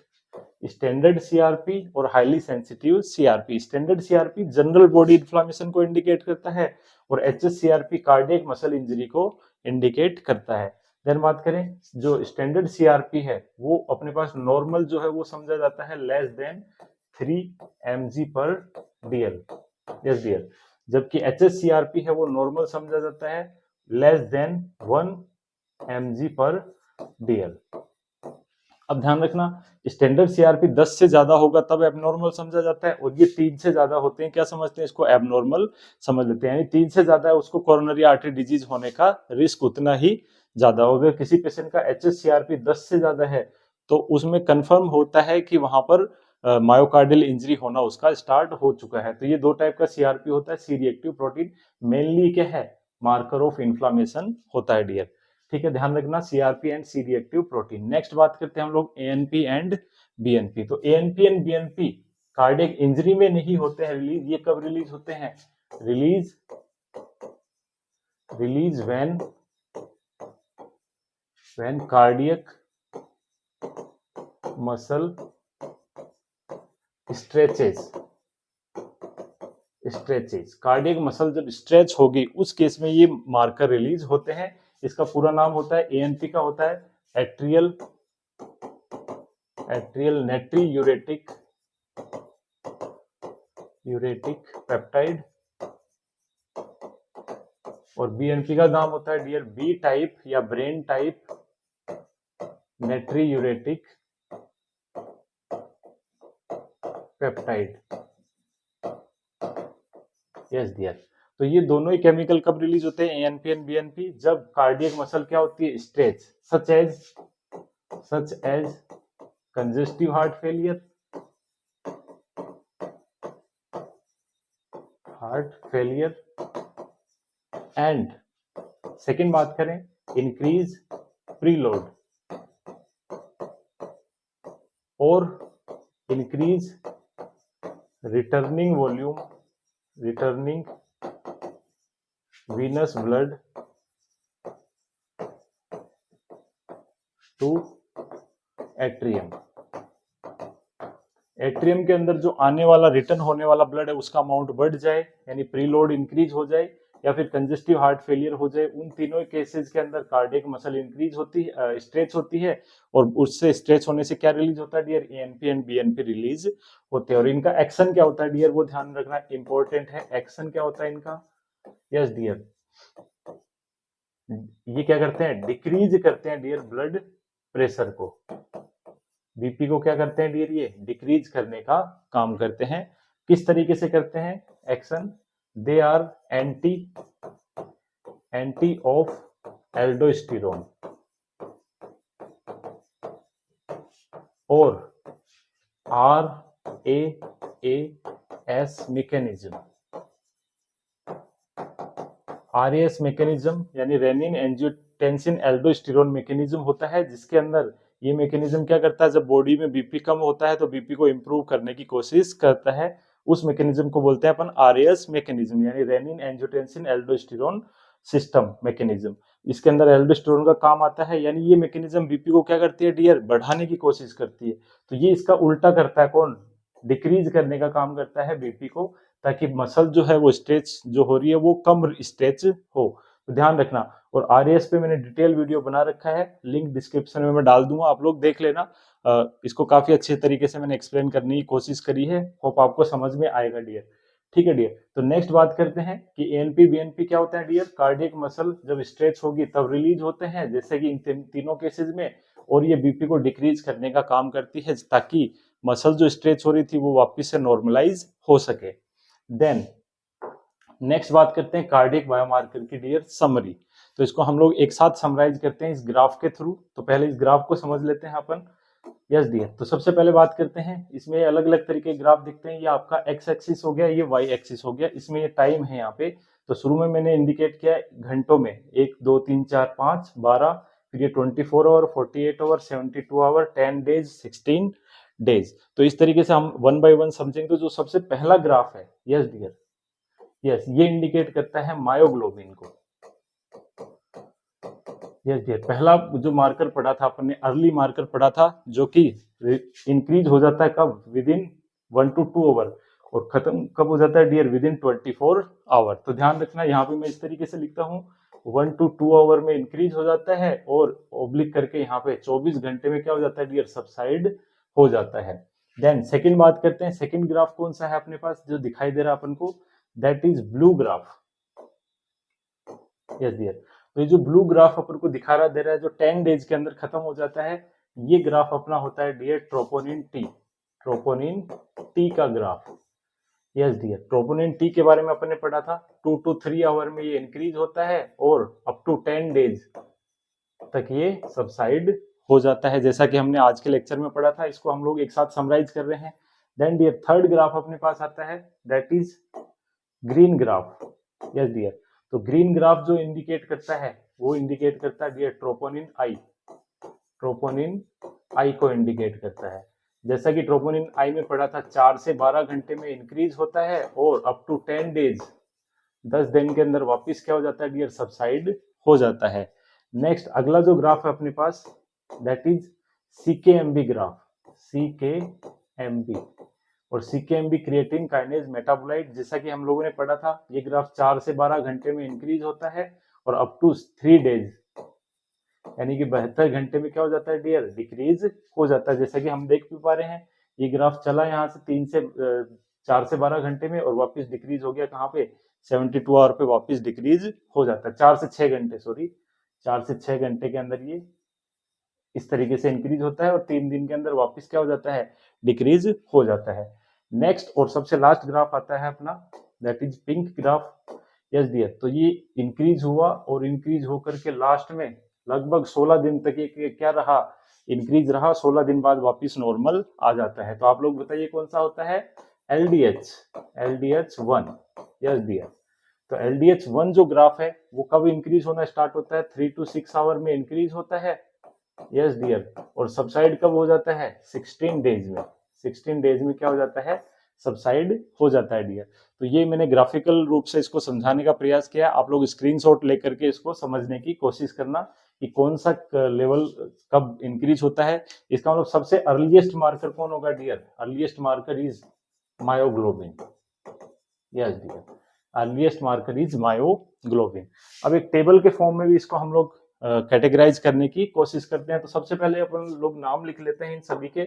Standard CRP और highly sensitive CRP. Standard CRP general body inflammation को इंडिकेट करता है और एचएससीआरपी कार्डियक मसल इंजरी को इंडिकेट करता है। देन बात करें, जो स्टैंडर्ड सीआरपी है वो अपने पास नॉर्मल जो है वो समझा जाता है less than 3 mg/dl। Yes dear, जबकि एचएससीआरपी है वो नॉर्मल समझा जाता है लेस देन 1 mg/dl। अब ध्यान रखना, स्टैंडर्ड सीआरपी 10 से ज्यादा होगा तब एबनॉर्मल समझा जाता है, और ये 3 से ज्यादा होते हैं क्या समझते हैं? इसको एबनॉर्मल समझ लेते हैं। यानी 3 से ज्यादा है उसको कोरोनरी आर्टरी डिजीज होने का रिस्क उतना ही ज्यादा होगा। किसी पेशेंट का एचएससीआरपी 10 से ज्यादा है तो उसमें कंफर्म होता है कि वहां पर मायोकार्डियल इंजरी होना उसका स्टार्ट हो चुका है। तो ये दो टाइप का सीआरपी होता है। सी रिएक्टिव प्रोटीन मेनली क्या है? मार्कर ऑफ इन्फ्लामेशन होता है डियर। ठीक है, ध्यान रखना, CRP and C reactive protein. Next बात करते हैं हम लोग एएनपी एंड बीएनपी। तो ANP and BNP cardiac injury में नहीं होते हैं रिलीज। ये कब रिलीज होते हैं? Release when cardiac muscle stretches. Cardiac muscle जब स्ट्रेच होगी उस केस में ये मार्कर रिलीज होते हैं। इसका पूरा नाम होता है, एएनपी का होता है एट्रियल नेट्रीयूरेटिक पेप्टाइड, और बीएनपी का नाम होता है डियर बी टाइप या brain type natriuretic peptide. Yes dear, तो ये दोनों ही केमिकल कब रिलीज होते हैं एएनपी एंड बीएनपी? जब कार्डियक मसल क्या होती है? Stretch, such as congestive heart failure and second बात करें इंक्रीज प्रीलोड और increase returning venous blood to atrium. Atrium के अंदर जो आने वाला रिटर्न होने वाला ब्लड है उसका अमाउंट बढ़ जाए, यानी प्रीलोड इंक्रीज हो जाए, या फिर कंजेस्टिव हार्ट फेलियर हो जाए। उन तीनों केसेस के अंदर कार्डियक मसल इंक्रीज होती है, स्ट्रेच होती है, और उससे स्ट्रेच होने से क्या रिलीज होता है dear? ANP and BNP release होते हैं। और इनका एक्शन क्या होता है डियर? वो ध्यान रखना इंपॉर्टेंट है। एक्शन क्या होता है इनका? यस डियर, ये क्या करते हैं? डिक्रीज करते हैं डियर ब्लड प्रेशर को। बीपी को क्या करते हैं डियर? ये डिक्रीज करने का काम करते हैं। किस तरीके से करते हैं action? They are anti of aldosterone और RAS मैकेनिज्म। RAS मैकेनिज्म यानी रेनिन एंजियोटेंसिन एल्डोस्टेरोन मैकेनिज्म होता है, जिसके अंदर ये मैकेनिज्म क्या करता है, जब बॉडी में बीपी कम होता है तो बीपी को इम्प्रूव करने की कोशिश करता है। उस मैकेनिज्म को बोलते हैं अपन आरएएस मैकेनिज्म, यानी renin angiotensin aldosterone system mechanism. इसके अंदर एल्डोस्टेरोन का काम आता है, यानी ये मैकेनिज्म बीपी को क्या करती है डियर, बढ़ाने की कोशिश करती है। तो ये इसका उल्टा करता है, कौन, डिक्रीज करने का काम करता है बीपी को, ताकि मसल जो है वो स्ट्रेच जो हो रही है वो कम स्ट्रेच हो। तो ध्यान रखना। और आरएएस पे मैंने डिटेल वीडियो बना रखा है, लिंक डिस्क्रिप्शन में मैं डाल दूंगा, आप लोग देख लेना। इसको काफी अच्छे तरीके से मैंने एक्सप्लेन करने की कोशिश करी है, होप आपको समझ में आएगा डियर। ठीक है डियर, तो नेक्स्ट बात करते हैं कि एएनपी बीएनपी क्या होता है डियर। कार्डियक मसल जब स्ट्रेच होगी तब रिलीज होते हैं, जैसे कि इन तीनों केसेस में, और ये बीपी को डिक्रीज करने का काम करती है, ताकि मसल जो स्ट्रेच हो रही थी वो वापस से नॉर्मलाइज हो सके। देन नेक्स्ट बात करते हैं कार्डियक बायोमार्कर की डियर समरी। तो इसको हम लोग एक साथ समराइज करते हैं इस ग्राफ के थ्रू। तो पहले इस ग्राफ को समझ लेते हैं अपन। यस डियर, तो सबसे पहले बात करते हैं, इसमें अलग अलग तरीके के ग्राफ दिखते हैं। ये आपका एक्स एक्सिस हो गया, ये वाई एक्सिस हो गया, इसमें ये टाइम है यहाँ पे। तो शुरू में मैंने इंडिकेट किया घंटों में, 1 2 3 4 5 12, फिर ये 24 hour, 48 hour, 72 hour, 10 days, 16 days. तो इस तरीके से हम वन बाय वन समझेंगे। तो जो सबसे पहला ग्राफ है, यस डियर, यस, ये इंडिकेट करता है मायोग्लोबिन को। यस डियर, पहला जो मार्कर पढ़ा था अपन ने, अर्ली मार्कर पढ़ा था, जो कि इंक्रीज हो जाता है कब, विद इन 1 to 2 आवर, और खत्म कब हो जाता है डियर, विद इन 24 आवर। तो ध्यान रखना, यहाँ पे मैं इस तरीके से लिखता हूँ, 1 to 2 आवर में इंक्रीज हो जाता है, और ओब्लिक करके यहाँ पे 24 घंटे में क्या हो जाता है डियर, सबसाइड हो जाता है। देन सेकंड बात करते हैं, सेकंड ग्राफ कौन सा है अपने पास जो दिखाई दे रहा है अपन को, that is blue graph. Yes dear, तो ये जो ब्लू ग्राफ अपन को दिखा रहा दे रहा है, जो 10 डेज के अंदर खत्म हो जाता है, ये ग्राफ अपना होता है dear troponin T, troponin T का graph. Yes dear, troponin T के बारे में अपन ने पढ़ा था, 2 to 3 आवर में ये इंक्रीज होता है, और अप टू 10 डेज तक ये सबसाइड हो जाता है, जैसा कि हमने आज के लेक्चर में पढ़ा था। इसको हम लोग एक साथ समराइज कर रहे हैं। देन डियर, थर्ड ग्राफ अपने पास आता है, that is green graph. Yes dear, तो ग्रीन ग्राफ जो इंडिकेट करता है, वो इंडिकेट करता है dear troponin I, troponin I को इंडिकेट करता है। जैसा कि ट्रोपोनिन आई में पढ़ा था, 4 से 12 घंटे में इंक्रीज होता है, और अप टू 10 डेज, 10 दिन के अंदर वापस क्या हो जाता है डियर, सबसाइड हो जाता है। नेक्स्ट अगला जो ग्राफ है अपने पास, दैट इज सीकेएमबी ग्राफ, सीकेएमबी, और सीकेएमबी क्रिएटिन काइनेज मेटाबोलाइट, जैसा कि हम लोगों ने पढ़ा था, ये ग्राफ 4 से 12 घंटे में इंक्रीज होता है, और अप टू 3 डेज, यानी कि 72 घंटे में क्या हो जाता है डियर, डिक्रीज हो जाता है। जैसा कि हम देख भी पा रहे हैं, ये ग्राफ चला यहाँ से 4 से 12 घंटे में, और वापस डिक्रीज हो गया कहाँ पे, 72 आवर पे वापस डिक्रीज हो जाता है। 4 से 6 घंटे, सॉरी, 4 से 6 घंटे के अंदर ये इस तरीके से इंक्रीज होता है, और 3 दिन के अंदर वापस क्या हो जाता है, डिक्रीज हो जाता है। नेक्स्ट और सबसे लास्ट ग्राफ आता है अपना, that is pink graph. Yes dear, तो ये इंक्रीज हुआ, और इंक्रीज होकर के लास्ट में लगभग 16 दिन तक ये क्या रहा, इंक्रीज रहा, 16 दिन बाद वापस नॉर्मल आ जाता है। तो आप लोग बताइए कौन सा होता है, LDH, LDH1। यस डियर, तो LDH1 जो ग्राफ है वो कब इंक्रीज होना स्टार्ट होता है, 3 to 6 आवर में इंक्रीज होता है। यस डियर, और सबसाइड कब हो जाता है, 16 डेज में, 16 डेज में क्या हो जाता है, सबसाइड हो जाता है डियर। तो ये मैंने ग्राफिकल रूप से इसको समझाने का प्रयास किया, आप लोग स्क्रीनशॉट लेकर के इसको समझने की कोशिश करना कि कौन सा लेवल कब इंक्रीज होता है। इसका मतलब सबसे अर्लीस्ट मार्कर कौन होगा dear, earliest marker is myoglobin. Yes dear, earliest marker is myoglobin. अब एक टेबल के फॉर्म में भी इसको हम लोग कैटेगराइज करने की कोशिश करते हैं। तो सबसे पहले अपन लोग नाम लिख लेते हैं इन सभी के।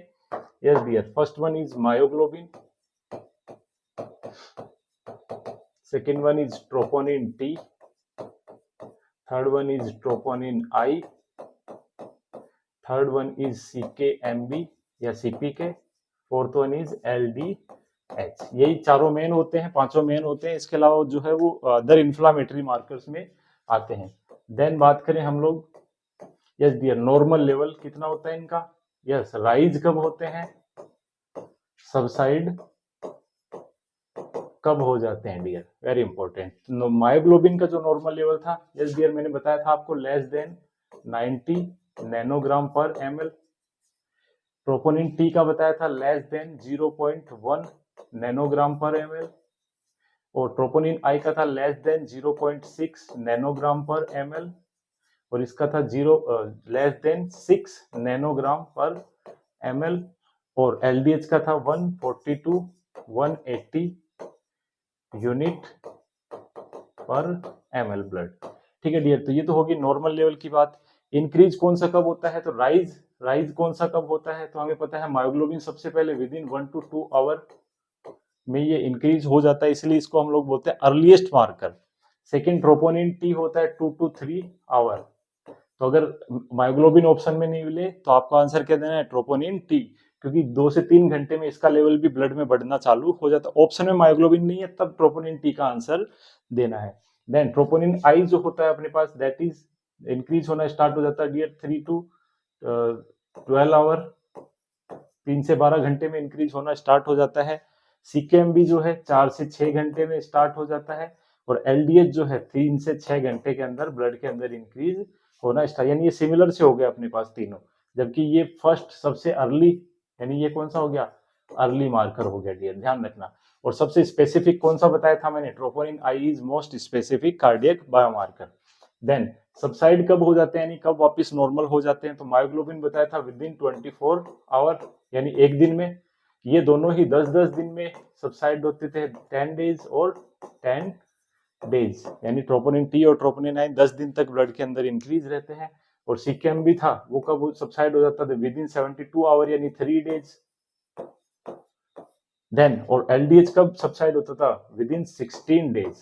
Yes dear, first one is myoglobin, second one is troponin T, third one is troponin I, third one is CKMB या CPK, fourth one is LDH। यही चारों मेन होते हैं, पांचों मेन होते हैं। इसके अलावा जो है वो अदर इन्फ्लामेटरी मार्कर्स में आते हैं। देन बात करें हम लोग, यस डियर, नॉर्मल लेवल कितना होता है इनका, यस, राइज कब होते हैं, सबसाइड कब हो जाते हैं डियर, वेरी इंपॉर्टेंट। मायोग्लोबिन का जो नॉर्मल लेवल था, यस डियर, मैंने बताया था आपको, लेस देन 90 नैनोग्राम पर ml, ट्रोपोनिन टी का बताया था लेस देन 0.1 नैनोग्राम पर ml, और ट्रोपोनिन आई का था लेस देन 0.6 नैनोग्राम पर ml, और इसका था लेस देन 6 नैनोग्राम पर ml, और LDH का था 142 180 यूनिट पर ml ब्लड। ठीक है डियर, तो ये तो होगी नॉर्मल लेवल की बात। इंक्रीज कौन सा कब होता है, तो राइज कौन सा कब होता है, तो हमें पता है मायोग्लोबिन सबसे पहले विद इन 1 to 2 आवर में ये इंक्रीज हो जाता है, इसलिए इसको हम लोग बोलते हैं earliest marker. Second troponin T होता है 2 to 3 आवर। तो अगर मायोग्लोबिन ऑप्शन में नहीं मिले तो आपको आंसर क्या देना है, ट्रोपोनिन टी, क्योंकि 2 से 3 घंटे में इसका लेवल भी ब्लड में बढ़ना चालू हो जाता है। ऑप्शन में मायोग्लोबिन नहीं है तब ट्रोपोनिन टी का आंसर देना है। देन ट्रोपोनिन आई जो होता है अपने पास, दैट इज इंक्रीज होना स्टार्ट हो जाता है डियर 3 to 12 आवर, 3 से 12 घंटे में इंक्रीज होना स्टार्ट हो जाता है। सीकेएमबी जो है 4 से 6 घंटे में स्टार्ट हो जाता है, और एलडीएच जो है 3 से 6 घंटे के अंदर ब्लड के अंदर इंक्रीज होना स्टार्ट, यानी ये सिमिलर से हो गया अपने पास तीनों, जबकि ये फर्स्ट सबसे अर्ली, यानी ये कौन सा हो गया, अर्ली मार्कर हो गया डियर, ध्यान रखना। और सबसे स्पेसिफिक कौन सा बताया था मैंने, troponin I is most specific cardiac biomarker. Then subside कब हो जाते हैं, यानी कब वापस नॉर्मल हो जाते हैं, तो मायोग्लोबिन बताया था विद इन 24 आवर, यानी एक दिन में। ये दोनों ही 10-10 दिन में सबसाइड होते थे, 10 डेज और 10 डेज, यानी ट्रोपोनिन टी और ट्रोपोनिन आई 10 दिन तक ब्लड के अंदर इंक्रीज रहते हैं। और सीकेएम भी था, वो कब सबसाइड हो जाता था, विद इन 72 आवर, यानी 3 डेज। देन और एलडीएच कब सबसाइड होता था, विद इन 16 डेज,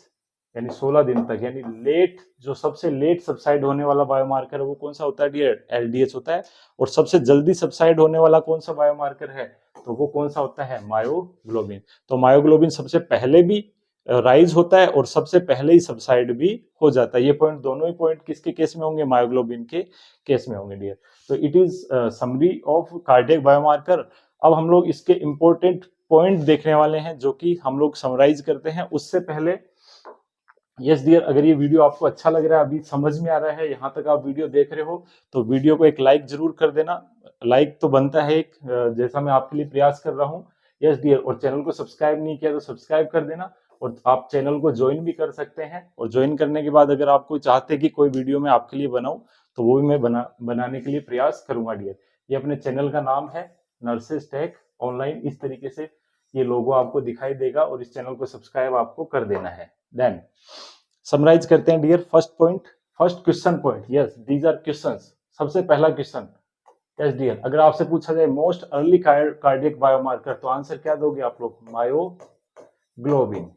यानी 16 दिन तक, यानी लेट, जो सबसे लेट सबसाइड होने वाला बायोमार्कर है वो कौन सा होता है डियर, एलडीएच होता है। और सबसे जल्दी सबसाइड होने वाला कौन सा बायोमार्कर है, तो वो कौन सा होता है, मायोग्लोबिन। तो मायोग्लोबिन सबसे पहले भी राइज होता है और सबसे पहले ही सबसाइड भी हो जाता है। ये पॉइंट, दोनों ही पॉइंट किसके केस में होंगे, मायोग्लोबिन के केस में होंगे डियर। तो it is summary of cardiac biomarker. अब हम लोग इसके इंपॉर्टेंट पॉइंट देखने वाले हैं जो कि हम लोग समराइज करते हैं। उससे पहले यस डियर, अगर ये वीडियो आपको अच्छा लग रहा है, अभी समझ में आ रहा है, यहाँ तक आप वीडियो देख रहे हो, तो वीडियो को एक लाइक जरूर कर देना। लाइक तो बनता है एक, जैसा मैं आपके लिए प्रयास कर रहा हूँ। यस डियर, और चैनल को सब्सक्राइब नहीं किया तो सब्सक्राइब कर देना, और आप चैनल को ज्वाइन भी कर सकते हैं। और ज्वाइन करने के बाद अगर आप कोई चाहते हैं कि कोई वीडियो मैं आपके लिए बनाऊं, तो वो भी मैं बनाने के लिए प्रयास करूंगा डियर। ये अपने चैनल का नाम है नर्सेस टेक ऑनलाइन, इस तरीके से ये लोगो आपको दिखाई देगा, और इस चैनल को सब्सक्राइब आपको कर देना है। देन समराइज करते हैं dear. First point, first question point, yes these are questions. सबसे पहला क्वेश्चन, यस डियर, अगर आपसे पूछा जाए मोस्ट अर्ली कार्डियक बायोमार्कर, तो आंसर क्या दोगे आप लोग, myoglobin.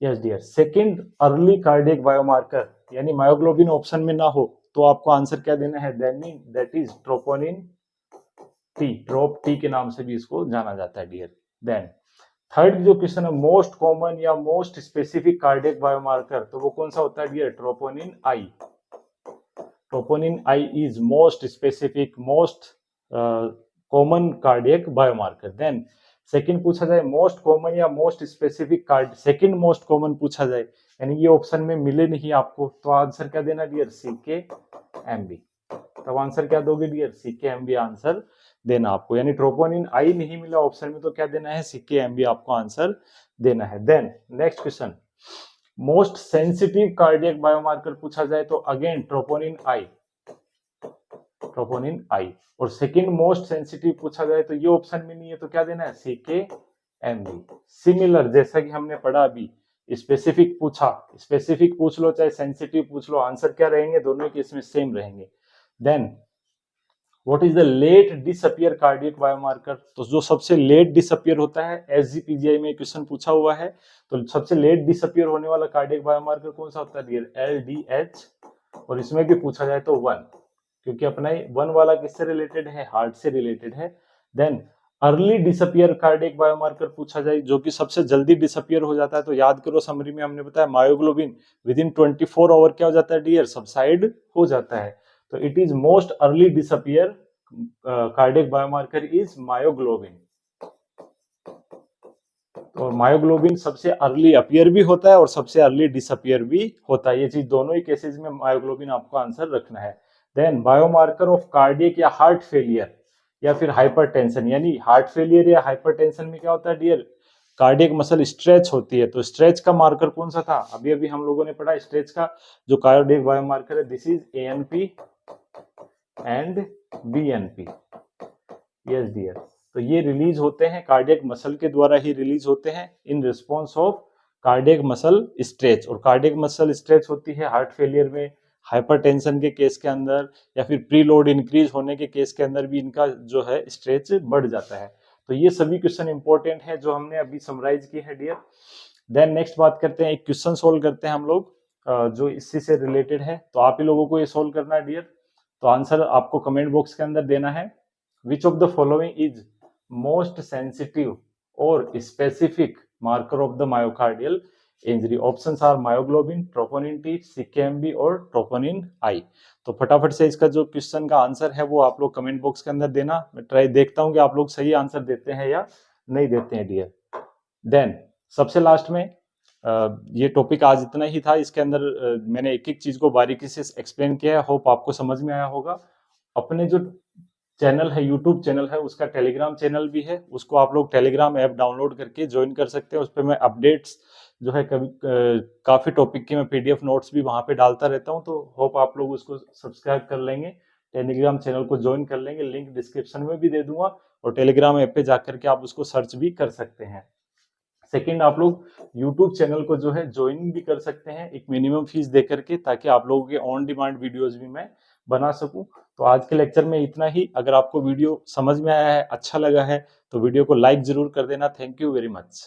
Yes dear, second early cardiac biomarker, यानी मायोग्लोबिन ऑप्शन में ना हो तो आपको आंसर क्या देना है, that is troponin T, trop T के नाम से भी इसको जाना जाता है डियर। देन थर्ड जो क्वेश्चन है, मोस्ट कॉमन या मोस्ट स्पेसिफिक कार्डियक बायोमार्कर, तो वो कौन सा होता है dear, troponin I. Troponin I is most specific, most common cardiac biomarker. Then second पूछा जाए मोस्ट कॉमन या most specific second most common पूछा जाए, यानी ये ऑप्शन में मिले नहीं आपको, तो आंसर क्या देना डियर, सीकेएमबी। तब आंसर क्या दोगे डियर, सीकेएमबी आंसर देना आपको, यानी ट्रोपोनिन आई नहीं मिला ऑप्शन में तो क्या देना है, सीकेएमबी आपको आंसर देना है। Then next question, most sensitive cardiac biomarker पूछा जाए तो again troponin I, troponin I. और सेकंड मोस्ट सेंसिटिव पूछा जाए तो ये ऑप्शन में नहीं है, तो क्या देना है, सीकेएमबी। सिमिलर, जैसा कि हमने पढ़ा अभी, स्पेसिफिक पूछा, स्पेसिफिक पूछ लो चाहे सेंसिटिव पूछ लो, आंसर क्या रहेंगे, दोनों के इसमें सेम रहेंगे। Then what is the late disappear cardiac biomarker, तो जो सबसे लेट डिसअपियर होता है, एसजीपीजीआई में क्वेश्चन पूछा हुआ है, तो सबसे लेट डिसअपियर होने वाला कार्डियक बायोमार्कर कौन सा होता है डियर, एलडीएच। और इसमें भी पूछा जाए तो 1, क्योंकि अपना 1 वाला किससे रिलेटेड है, हार्ट से रिलेटेड है। Then early disappear cardiac biomarker पूछा जाए, जो कि सबसे जल्दी डिसअपियर हो जाता है, तो याद करो समरी में हमने बताया मायोग्लोबिन विद इन 24 आवर क्या हो जाता है डियर, सबसाइड हो जाता है। तो it is most early disappear cardiac biomarker is myoglobin. तो मायोग्लोबिन सबसे अर्ली अपीयर भी होता है और सबसे अर्ली डिसअपियर भी होता है, ये चीज दोनों ही केसेस में मायोग्लोबिन आपको आंसर रखना है। देन बायोमार्कर ऑफ कार्डियक या हार्ट फेलियर, या फिर हाइपरटेंशन, यानी हार्ट फेलियर या हाइपरटेंशन में क्या होता है डियर, कार्डियक मसल स्ट्रेच होती है। तो स्ट्रेच का मार्कर कौन सा था, अभी अभी हम लोगों ने पढ़ा स्ट्रेच का जो कार्डियक बायोमार्कर है, this is ANP and BNP. Yes dear, तो ये रिलीज होते हैं कार्डियक मसल के द्वारा ही रिलीज होते हैं in response of cardiac muscle stretch. और कार्डियक मसल स्ट्रेच होती है हार्ट फेलियर में, हाइपरटेंशन के केस के अंदर, या फिर प्री लोड इंक्रीज होने के केस के अंदर भी इनका जो है स्ट्रेच बढ़ जाता है। तो ये सभी क्वेश्चन इंपॉर्टेंट है जो हमने अभी समराइज किए हैं डियर। देन नेक्स्ट बात करते हैं, एक क्वेश्चन सोल्व करते हैं हम लोग जो इसी से रिलेटेड है। तो आप ही लोगों को ये सोल्व करना है डियर। तो आंसर आपको कमेंट बॉक्स के अंदर देना है। Which of the following is most sensitive और specific marker of the myocardial injury? Options are myoglobin, troponin T, CKMB और ट्रोपोनिन आई। तो फटाफट से इसका जो क्वेश्चन का आंसर है वो आप लोग कमेंट बॉक्स के अंदर देना। मैं ट्राई देखता हूं कि आप लोग सही आंसर देते हैं या नहीं देते हैं डियर। देन सबसे लास्ट में ये टॉपिक आज इतना ही था। इसके अंदर मैंने एक एक चीज को बारीकी से एक्सप्लेन किया है, होप आपको समझ में आया होगा। अपने जो चैनल है, यूट्यूब चैनल है, उसका टेलीग्राम चैनल भी है, उसको आप लोग टेलीग्राम ऐप डाउनलोड करके ज्वाइन कर सकते हैं। उस पर मैं अपडेट्स जो है कभी काफी टॉपिक की मैं पीडीएफ नोट्स भी वहां पे डालता रहता हूं। तो होप आप लोग उसको सब्सक्राइब कर लेंगे, टेलीग्राम चैनल को ज्वाइन कर लेंगे। लिंक डिस्क्रिप्शन में भी दे दूंगा और टेलीग्राम ऐप पे जाकर के आप उसको सर्च भी कर सकते हैं। सेकंड, आप लोग यूट्यूब चैनल को जो है ज्वाइन भी कर सकते हैं एक मिनिमम फीस दे करके, ताकि आप लोगों के ऑन डिमांड वीडियोस भी मैं बना सकूं। तो आज के लेक्चर में इतना ही। अगर आपको वीडियो समझ में आया है, अच्छा लगा है, तो वीडियो को लाइक जरूर कर देना। Thank you very much.